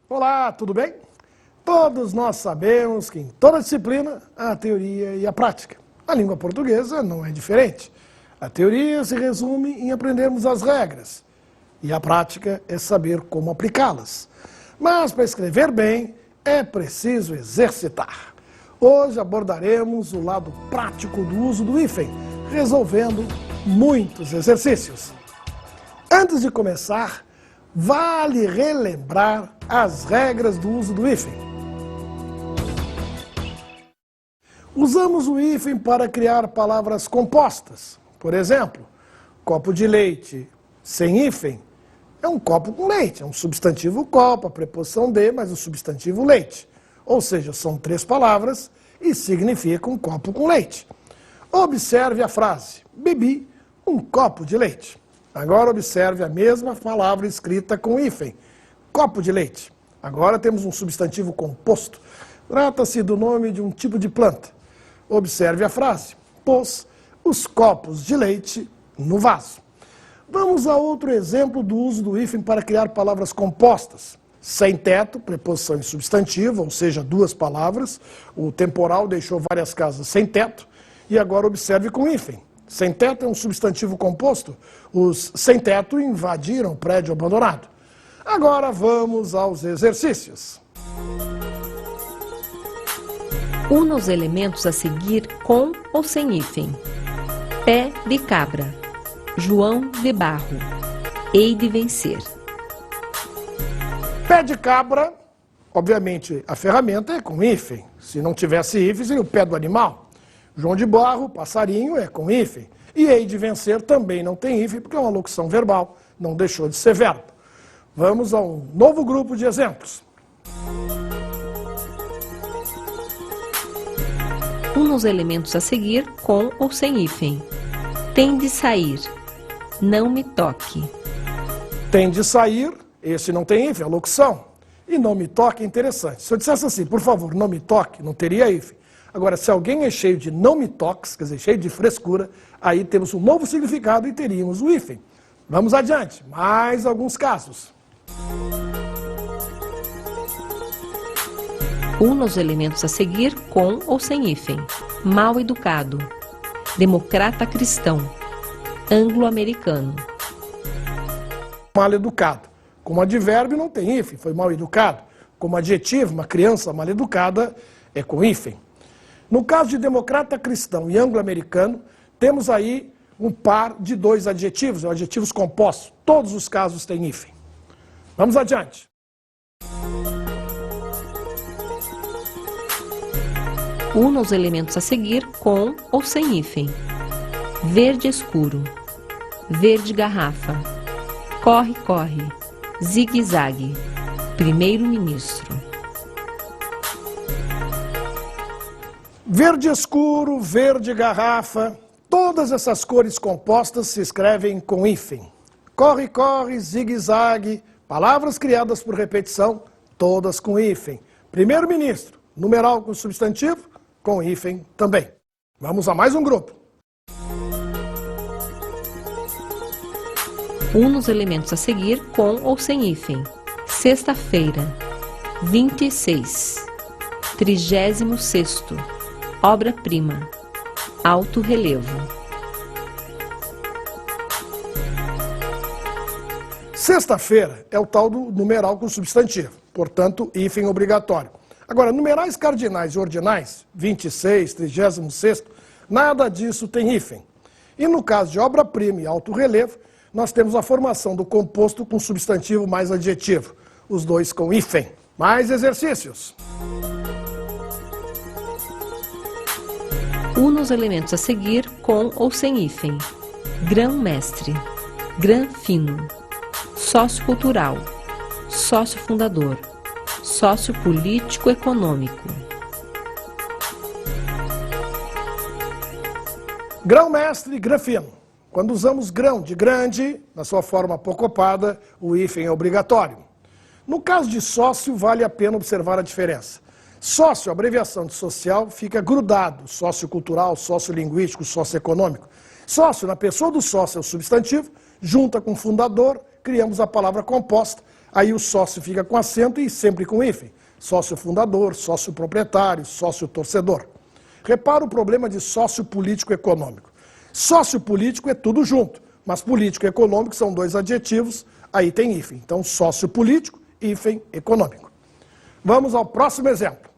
Olá, tudo bem? Todos nós sabemos que em toda disciplina há a teoria e a prática. A língua portuguesa não é diferente. A teoria se resume em aprendermos as regras e a prática é saber como aplicá-las. Mas para escrever bem é preciso exercitar. Hoje abordaremos o lado prático do uso do hífen, resolvendo muitos exercícios. Antes de começar, vale relembrar as regras do uso do hífen. Usamos o hífen para criar palavras compostas. Por exemplo, copo de leite sem hífen é um copo com leite, é um substantivo copo, a preposição de, mas o substantivo leite. Ou seja, são 3 palavras e significa um copo com leite. Observe a frase, bebi um copo de leite. Agora observe a mesma palavra escrita com hífen, copo de leite. Agora temos um substantivo composto. Trata-se do nome de um tipo de planta. Observe a frase, pôs os copos de leite no vaso. Vamos a outro exemplo do uso do hífen para criar palavras compostas. Sem teto, preposição em substantivo, ou seja, 2 palavras. O temporal deixou várias casas sem teto. E agora observe com hífen. Sem teto é um substantivo composto. Os sem teto invadiram o prédio abandonado. Agora vamos aos exercícios. Una os elementos a seguir com ou sem hífen. Pé de cabra. João de barro. Hei de vencer. Pé de cabra, obviamente a ferramenta é com hífen. Se não tivesse hífen, seria o pé do animal. João de barro, passarinho, é com hífen. E hei de vencer também não tem hífen, porque é uma locução verbal, não deixou de ser verbo. Vamos a um novo grupo de exemplos. Una os elementos a seguir com ou sem hífen. Tem de sair. Não me toque. Tem de sair, esse não tem hífen, é locução. E não me toque é interessante. Se eu dissesse assim, por favor, não me toque, não teria hífen. Agora, se alguém é cheio de não me toques, quer dizer, cheio de frescura, aí temos um novo significado e teríamos o hífen. Vamos adiante, mais alguns casos. Una os elementos a seguir com ou sem hífen. Mal educado. Democrata cristão. Anglo-americano. Mal educado. Como advérbio não tem hífen, foi mal educado. Como adjetivo, uma criança mal educada é com hífen. No caso de democrata cristão e anglo-americano, temos aí um par de 2 adjetivos, adjetivos compostos. Todos os casos têm hífen. Vamos adiante. Una os elementos a seguir com ou sem hífen. Verde escuro. Verde garrafa. Corre, corre. Zigue-zague. Primeiro-ministro. Verde escuro, verde garrafa, todas essas cores compostas se escrevem com hífen. Corre, corre, zigue-zague, palavras criadas por repetição, todas com hífen. Primeiro-ministro, numeral com substantivo, com hífen também. Vamos a mais um grupo. Una os elementos a seguir com ou sem hífen. Sexta-feira. 26. 36º. Obra-prima. Alto relevo. Sexta-feira é o tal do numeral com substantivo, portanto, hífen obrigatório. Agora, numerais cardinais e ordinais, 26, 36º, nada disso tem hífen. E no caso de obra-prima e alto relevo, nós temos a formação do composto com substantivo mais adjetivo, os 2 com hífen. Mais exercícios. Una os elementos a seguir com ou sem hífen. Grão-mestre. Grã-fino. Sócio-cultural. Sócio-fundador. Sócio-político-econômico. Grão-mestre e grã-fino. Quando usamos grão de grande, na sua forma apocopada, o hífen é obrigatório. No caso de sócio, vale a pena observar a diferença. Sócio, abreviação de social, fica grudado, sociocultural, sociolinguístico, socioeconômico. Sócio, na pessoa do sócio é o substantivo, junta com fundador, criamos a palavra composta, Aí o sócio fica com acento e sempre com hífen. Sócio fundador, sócio proprietário, sócio torcedor. Repara o problema de sócio político econômico. Sócio político é tudo junto, mas político e econômico são dois adjetivos, aí tem hífen. Então, sócio político, hífen econômico. Vamos ao próximo exemplo.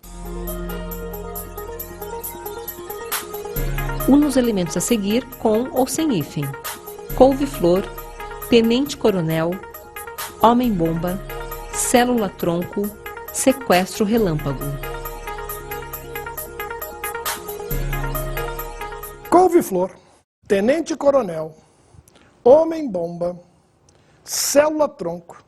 Une os elementos a seguir com ou sem hífen: couve-flor, tenente-coronel, homem-bomba, célula-tronco, sequestro-relâmpago. Couve-flor, tenente-coronel, homem-bomba, célula-tronco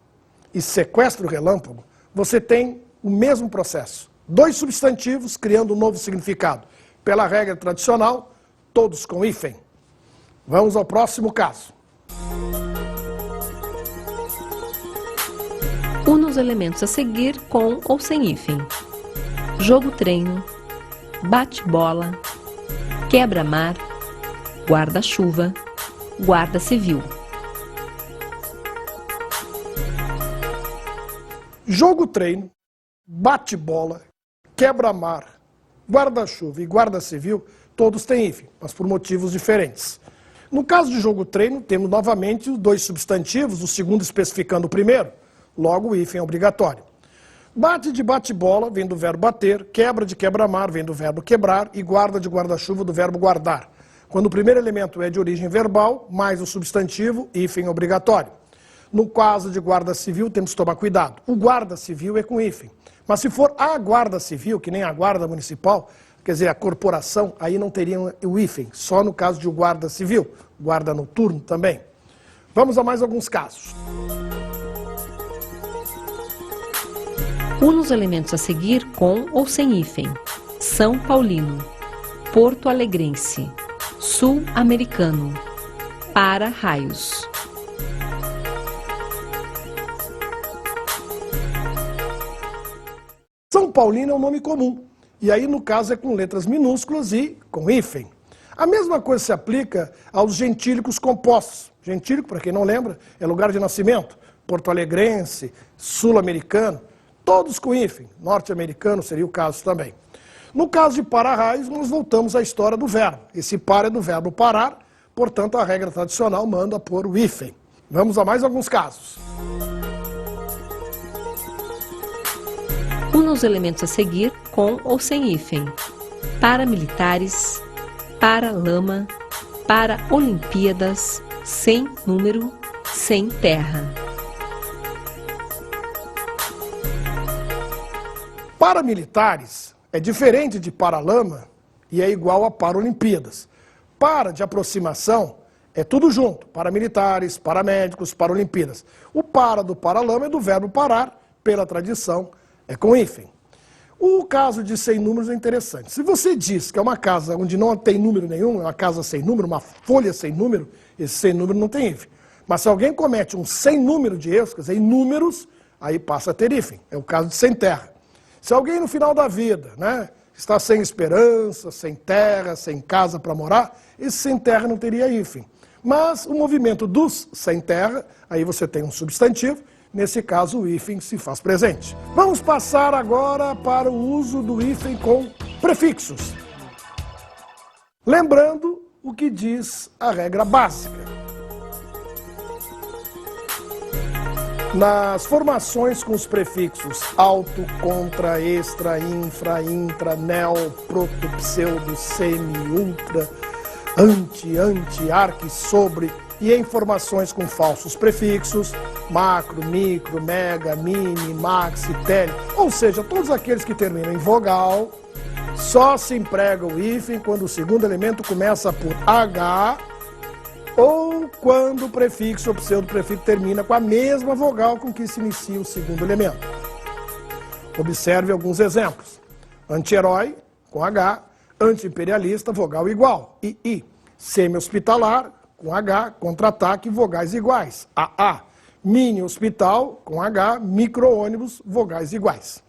e sequestro-relâmpago, você tem o mesmo processo. Dois substantivos criando um novo significado. Pela regra tradicional, todos com hífen. Vamos ao próximo caso. Une os elementos a seguir com ou sem hífen: jogo-treino, bate-bola, quebra-mar, guarda-chuva, guarda-civil. Jogo-treino, bate-bola, quebra-mar, guarda-chuva e guarda-civil, todos têm hífen, mas por motivos diferentes. No caso de jogo-treino, temos novamente os dois substantivos, o segundo especificando o primeiro, logo o hífen é obrigatório. Bate de bate-bola vem do verbo bater, quebra de quebra-mar vem do verbo quebrar e guarda de guarda-chuva do verbo guardar. Quando o primeiro elemento é de origem verbal, mais o substantivo, hífen obrigatório. No caso de guarda civil, temos que tomar cuidado. O guarda civil é com hífen. Mas se for a guarda civil, que nem a guarda municipal, quer dizer, a corporação, aí não teria o hífen, só no caso de o guarda civil, guarda noturno também. Vamos a mais alguns casos. Une os elementos a seguir com ou sem hífen: São Paulino, Porto Alegrense, Sul-Americano, para-raios. São Paulino é um nome comum, e aí no caso é com letras minúsculas e com hífen. A mesma coisa se aplica aos gentílicos compostos. Gentílico, para quem não lembra, é lugar de nascimento. Porto-alegrense, sul-americano, todos com hífen. Norte-americano seria o caso também. No caso de para-raios, nós voltamos à história do verbo. Esse para é do verbo parar, portanto a regra tradicional manda pôr o hífen. Vamos a mais alguns casos. Une os elementos a seguir com ou sem hífen: paramilitares, para-lama, para-olimpíadas, sem número, sem terra. Paramilitares é diferente de para-lama e é igual a para-olimpíadas. Para de aproximação é tudo junto, paramilitares, paramédicos, para-olimpíadas. O para do para-lama é do verbo parar, pela tradição, é com hífen. O caso de sem números é interessante. Se você diz que é uma casa onde não tem número nenhum, é uma casa sem número, uma folha sem número, esse sem número não tem hífen. Mas se alguém comete um sem número de erros, quer dizer, em números, aí passa a ter hífen. É o caso de sem terra. Se alguém no final da vida, né, está sem esperança, sem terra, sem casa para morar, esse sem terra não teria hífen. Mas o movimento dos sem terra, aí você tem um substantivo, nesse caso o hífen se faz presente. Vamos passar agora para o uso do hífen com prefixos. Lembrando o que diz a regra básica. Nas formações com os prefixos auto, contra, extra, infra, intra, neo, proto, pseudo, semi, ultra, anti, arque, sobre, e em formações com falsos prefixos, macro, micro, mega, mini, maxi, tele, ou seja, todos aqueles que terminam em vogal, só se emprega o hífen quando o segundo elemento começa por H, ou quando o prefixo ou pseudo-prefixo termina com a mesma vogal com que se inicia o segundo elemento. Observe alguns exemplos. Anti-herói, com H, anti-imperialista, vogal igual, I. Semi-hospitalar, com H, contra-ataque, vogais iguais, AA. Mini-hospital, com H, micro-ônibus, vogais iguais.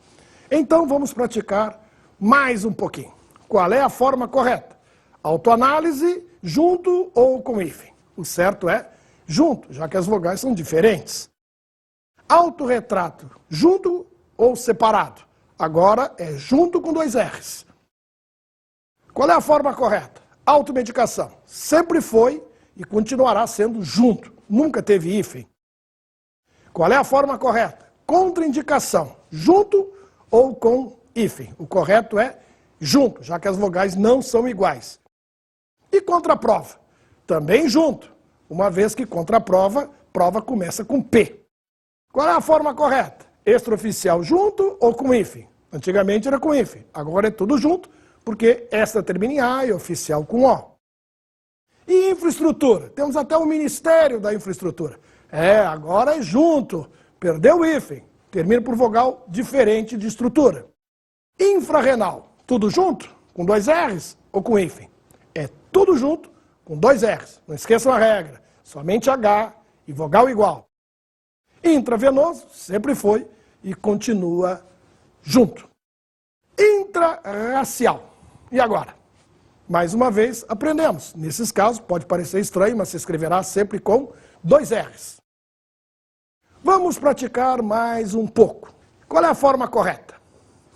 Então vamos praticar mais um pouquinho. Qual é a forma correta? Autoanálise, junto ou com hífen? O certo é junto, já que as vogais são diferentes. Autorretrato, junto ou separado? Agora é junto com 2 R's. Qual é a forma correta? Automedicação. Sempre foi e continuará sendo junto. Nunca teve hífen. Qual é a forma correta? Contraindicação. Junto ou com hífen. O correto é junto, já que as vogais não são iguais. E contraprova? Também junto, uma vez que contraprova, prova começa com P. Qual é a forma correta? Extraoficial junto ou com hífen? Antigamente era com hífen, agora é tudo junto, porque extra termina em A e oficial com O. E infraestrutura? Temos até o Ministério da Infraestrutura. Agora é junto, perdeu o hífen, termina por vogal diferente de estrutura. Infrarrenal, tudo junto, com 2 R's ou com hífen? É tudo junto, com 2 R's. Não esqueçam a regra, somente H e vogal igual. Intravenoso, sempre foi e continua junto. Intrarracial. E agora? Mais uma vez, aprendemos. Nesses casos, pode parecer estranho, mas se escreverá sempre com 2 R's. Vamos praticar mais um pouco. Qual é a forma correta?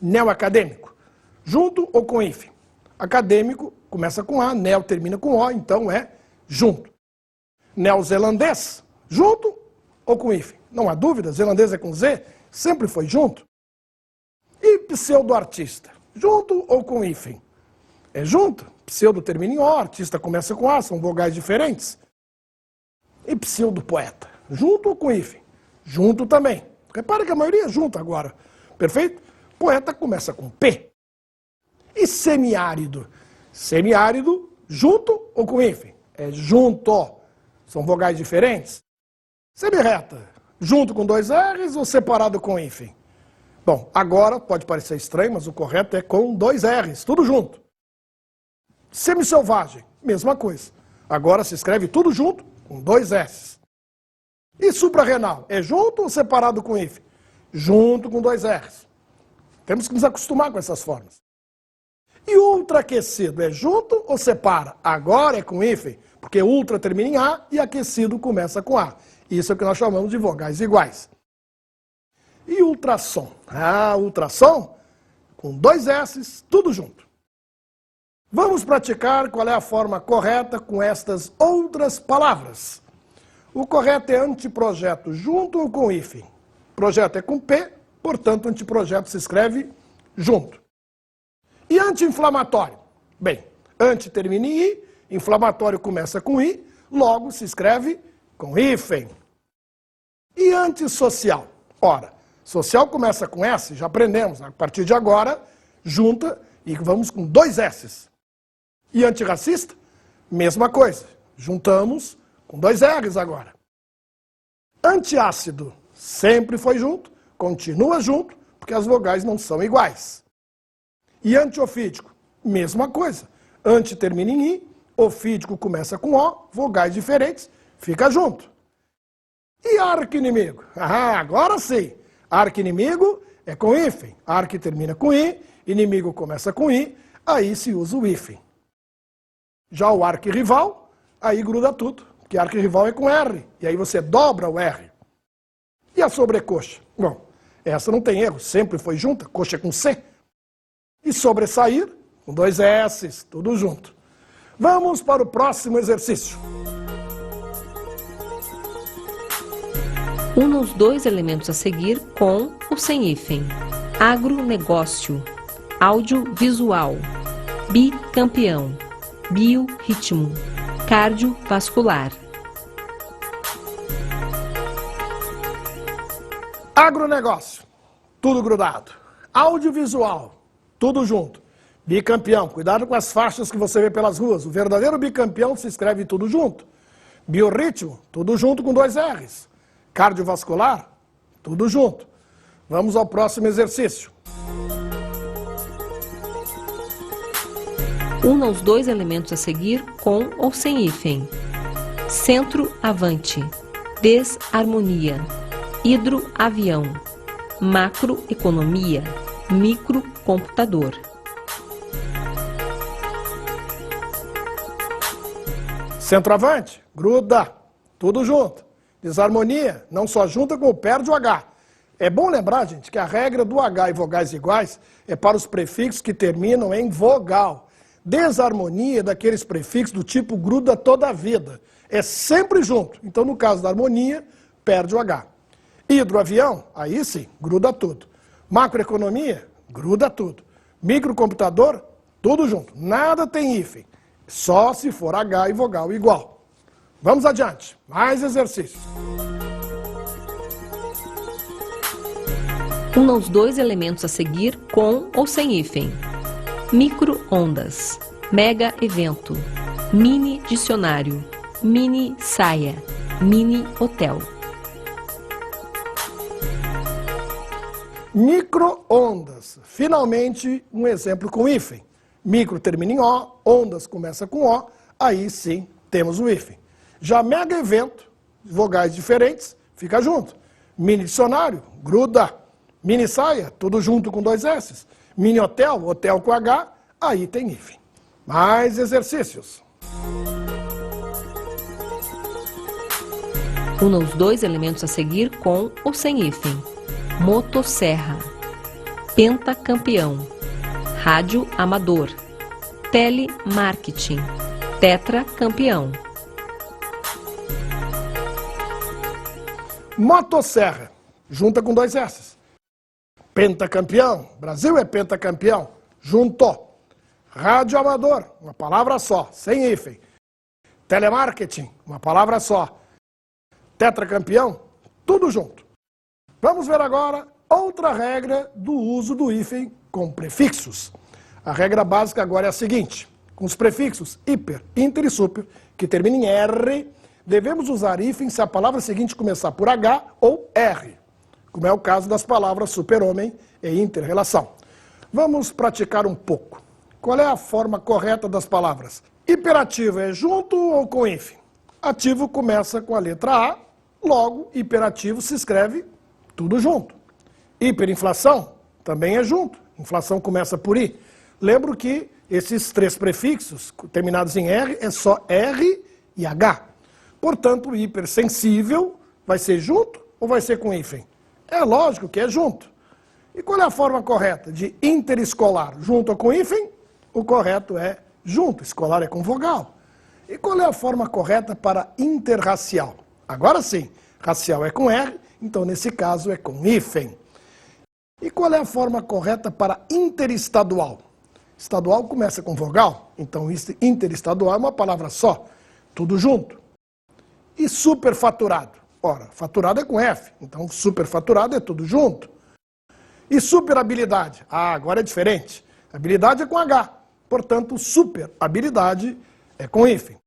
Neoacadêmico. Junto ou com hífen? Acadêmico começa com A, neo termina com O, então é junto. Neozelandês, junto ou com hífen? Não há dúvida, zelandês é com Z, sempre foi junto. E pseudo-artista, junto ou com hífen? É junto, pseudo termina em O, artista começa com A, são vogais diferentes. E pseudo-poeta, junto ou com hífen? Junto também. Repare que a maioria é junto agora, perfeito? Poeta começa com P. E semiárido? Semiárido, junto ou com hífen? É junto. São vogais diferentes. Semirreta, junto com 2 R's ou separado com hífen? Bom, agora pode parecer estranho, mas o correto é com 2 R's, tudo junto. Semisselvagem, mesma coisa. Agora se escreve tudo junto, com 2 S's. E suprarrenal, é junto ou separado com hífen? Junto com 2 R's. Temos que nos acostumar com essas formas. E ultraaquecido, é junto ou separa? Agora é com hífen, porque ultra termina em A e aquecido começa com A. Isso é o que nós chamamos de vogais iguais. E ultrassom? Ultrassom, com 2 S's, tudo junto. Vamos praticar qual é a forma correta com estas outras palavras. O correto é anteprojeto junto ou com hífen? Projeto é com P, portanto, anteprojeto se escreve junto. E anti-inflamatório? Bem, anti termina em I, inflamatório começa com I, logo se escreve com hífen. E antissocial? Ora, social começa com S, já aprendemos, a partir de agora, junta e vamos com 2 S's. E antirracista? Mesma coisa, juntamos com 2 R's agora. Antiácido? Sempre foi junto, continua junto, porque as vogais não são iguais. E antiofídico? Mesma coisa. Anti termina em I, ofídico começa com O, vogais diferentes, fica junto. E arqui-inimigo? Agora sim. Arqui-inimigo é com hífen. Arqui termina com I, inimigo começa com I, aí se usa o hífen. Já o arqui-rival, aí gruda tudo, porque arqui-rival é com R, e aí você dobra o R. E a sobrecoxa? Bom, essa não tem erro, sempre foi junta, coxa com C. E sobressair, com 2 S's, tudo junto. Vamos para o próximo exercício. Una os 2 elementos a seguir com ou sem hífen. Agronegócio, audiovisual, bicampeão, biorritmo, cardiovascular. Agronegócio, tudo grudado. Audiovisual, tudo junto. Bicampeão, cuidado com as faixas que você vê pelas ruas. O verdadeiro bicampeão se escreve tudo junto. Biorritmo, tudo junto com 2 R's. Cardiovascular, tudo junto. Vamos ao próximo exercício. Una os 2 elementos a seguir com ou sem hífen. Centroavante, desarmonia, hidroavião, macroeconomia, microcomputador. Centroavante, gruda, tudo junto. Desarmonia, não só junta como perde o H. É bom lembrar, gente, que a regra do H e vogais iguais é para os prefixos que terminam em vogal. Desarmonia é daqueles prefixos do tipo gruda toda a vida. É sempre junto. Então, no caso da harmonia, perde o H. Hidroavião, aí sim, gruda tudo. Macroeconomia, gruda tudo. Microcomputador, tudo junto. Nada tem hífen. Só se for H e vogal igual. Vamos adiante. Mais exercícios. Una os dois elementos a seguir com ou sem hífen. Micro-ondas, mega-evento, mini-dicionário, mini-saia, mini-hotel. Micro-ondas. Finalmente, um exemplo com hífen. Micro termina em O, ondas começa com O, aí sim temos o hífen. Já mega-evento, vogais diferentes, fica junto. Mini-dicionário, gruda. Mini-saia, tudo junto com 2 S. Mini-hotel, hotel com H, aí tem hífen. Mais exercícios. Una os dois elementos a seguir com ou sem hífen. Motosserra, pentacampeão, rádio amador, telemarketing, tetracampeão. Motosserra, junta com 2 S. Pentacampeão, Brasil é pentacampeão, junto. Rádio amador, uma palavra só, sem hífen. Telemarketing, uma palavra só. Tetracampeão, tudo junto. Vamos ver agora outra regra do uso do hífen com prefixos. A regra básica agora é a seguinte: com os prefixos hiper, inter e super, que terminam em R, devemos usar hífen se a palavra seguinte começar por H ou R, como é o caso das palavras super-homem e inter-relação. Vamos praticar um pouco. Qual é a forma correta das palavras? Hiperativo é junto ou com hífen? Ativo começa com a letra A, logo, hiperativo se escreve tudo junto. Hiperinflação também é junto. Inflação começa por I. Lembro que esses 3 prefixos terminados em R é só R e H. Portanto, hipersensível vai ser junto ou vai ser com hífen? É lógico que é junto. E qual é a forma correta de interescolar? Junto ou com hífen? O correto é junto. Escolar é com vogal. E qual é a forma correta para interracial? Agora sim, racial é com R, então nesse caso é com hífen. E qual é a forma correta para interestadual? Estadual começa com vogal, então interestadual é uma palavra só, tudo junto. E superfaturado? Ora, faturado é com F, então superfaturado é tudo junto. E superhabilidade? Ah, agora é diferente. Habilidade é com H, portanto superhabilidade é com hífen.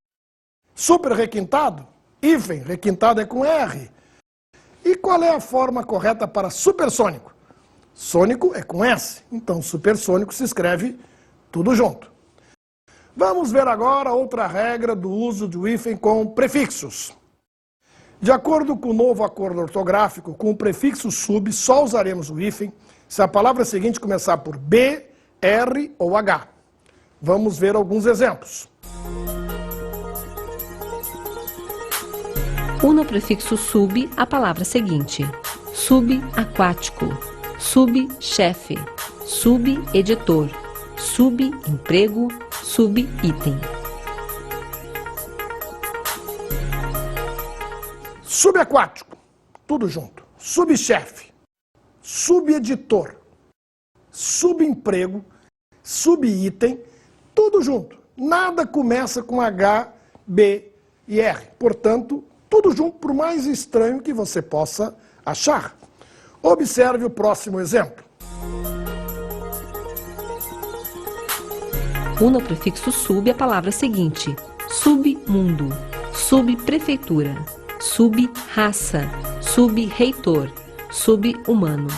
Super requintado? Hífen, requintado é com R. E qual é a forma correta para supersônico? Sônico é com S, então supersônico se escreve tudo junto. Vamos ver agora outra regra do uso do hífen com prefixos. De acordo com o novo acordo ortográfico, com o prefixo sub, só usaremos o hífen se a palavra seguinte começar por B, R ou H. Vamos ver alguns exemplos. Una o prefixo sub a palavra seguinte. Subaquático, subchefe, subeditor, subemprego, subitem. Subaquático, tudo junto. Subchefe, subeditor, subemprego, subitem, tudo junto. Nada começa com H, B e R. Portanto, tudo junto, por mais estranho que você possa achar. Observe o próximo exemplo. Una o prefixo sub a palavra seguinte. Submundo, subprefeitura, subraça, subreitor, subhumano.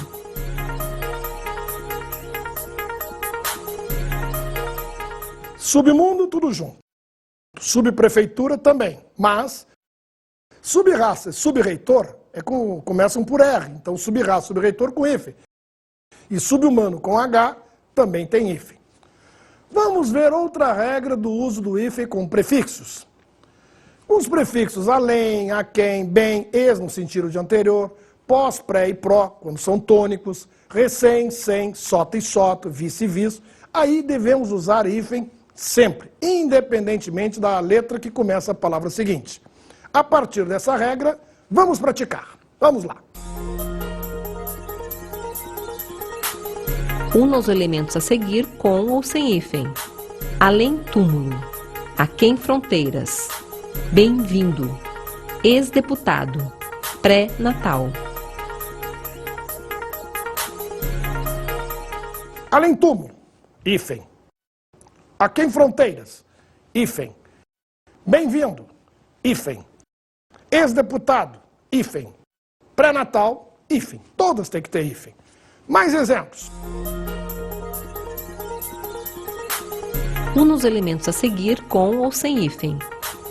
Submundo, tudo junto. Subprefeitura também, mas subraça e subreitor começam por R, então subraça, subreitor com hífen. E subhumano com H também tem hífen. Vamos ver outra regra do uso do hífen com prefixos. Os prefixos além, aquém, bem, ex no sentido de anterior, pós, pré e pró, quando são tônicos, recém, sem, sota e soto, vice e vice. Aí devemos usar hífen sempre, independentemente da letra que começa a palavra seguinte. A partir dessa regra, vamos praticar. Vamos lá. Una os elementos a seguir com ou sem hífen. Além túmulo. Aquém fronteiras. Bem-vindo. Ex-deputado. Pré-natal. Além túmulo, hífen. Aquém fronteiras, hífen. Bem-vindo, hífen. Ex-deputado, hífen. Pré-natal, hífen. Todas têm que ter hífen. Mais exemplos. Una os elementos a seguir com ou sem hífen.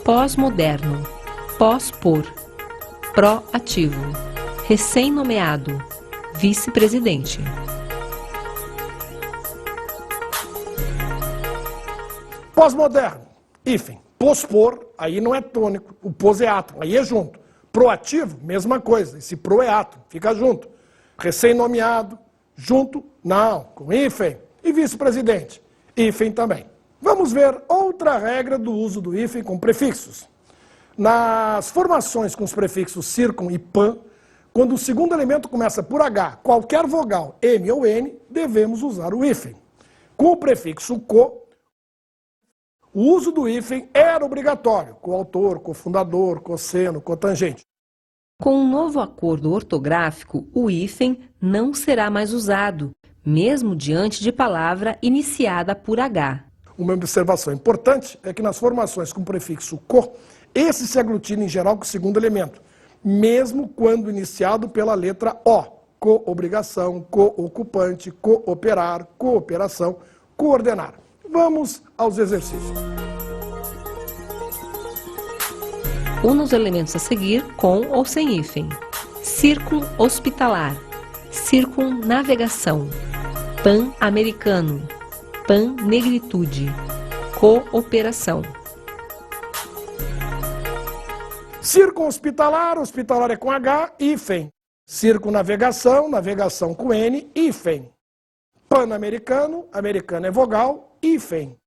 Pós-moderno. Pós-por. Pró-ativo. Recém-nomeado. Vice-presidente. Pós-moderno, hífen. Pospor, aí não é tônico, o pós é átomo, aí é junto. Proativo, mesma coisa, esse pro é átomo, fica junto. Recém-nomeado, junto, não, com hífen. E vice-presidente, hífen também. Vamos ver outra regra do uso do hífen com prefixos. Nas formações com os prefixos circum e pan, quando o segundo elemento começa por H, qualquer vogal, M ou N, devemos usar o hífen. Com o prefixo co, o uso do hífen era obrigatório, coautor, cofundador, cosseno, cotangente. Com um novo acordo ortográfico, o hífen não será mais usado, mesmo diante de palavra iniciada por H. Uma observação importante é que nas formações com prefixo co, esse se aglutina em geral com o segundo elemento, mesmo quando iniciado pela letra O. Co-obrigação, co-ocupante, cooperar, cooperação, coordenar. Vamos aos exercícios. Una os elementos a seguir com ou sem hífen. Circum-hospitalar. Circunnavegação. Pan-americano. Pan-negritude. Cooperação. Circun-hospitalar, hospitalar é com H, hífen. Circunnavegação, navegação com N, hífen. Pan-americano, americano é vogal, hífen.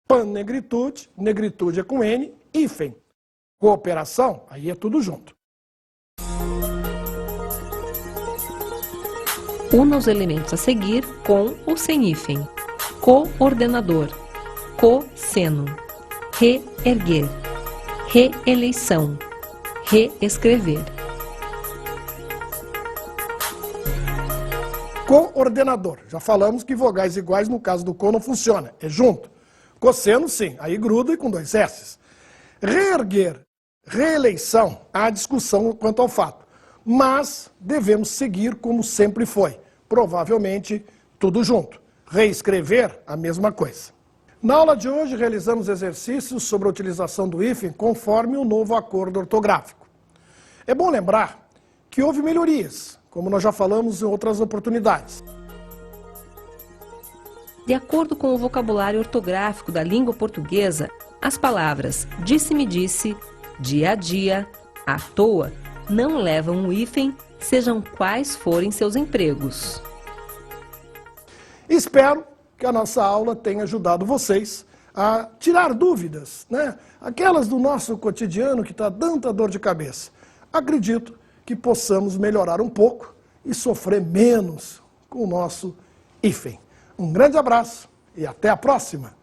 Pan-negritude, negritude é com N, hífen. Cooperação, aí é tudo junto. Una os elementos a seguir com ou sem hífen. Coordenador. Cosseno. Reerguer. Reeleição. Reescrever. Coordenador. Já falamos que vogais iguais no caso do co não funciona, é junto. Cosseno sim, aí gruda e com 2 S's. Reerguer, reeleição, há discussão quanto ao fato, mas devemos seguir como sempre foi, provavelmente tudo junto. Reescrever, a mesma coisa. Na aula de hoje realizamos exercícios sobre a utilização do hífen conforme o novo acordo ortográfico. É bom lembrar que houve melhorias, como nós já falamos em outras oportunidades. De acordo com o vocabulário ortográfico da língua portuguesa, as palavras disse-me disse, dia a dia, à toa, não levam o hífen, sejam quais forem seus empregos. Espero que a nossa aula tenha ajudado vocês a tirar dúvidas, né? Aquelas do nosso cotidiano que está dando a dor de cabeça. Acredito que possamos melhorar um pouco e sofrer menos com o nosso hífen. Um grande abraço e até a próxima!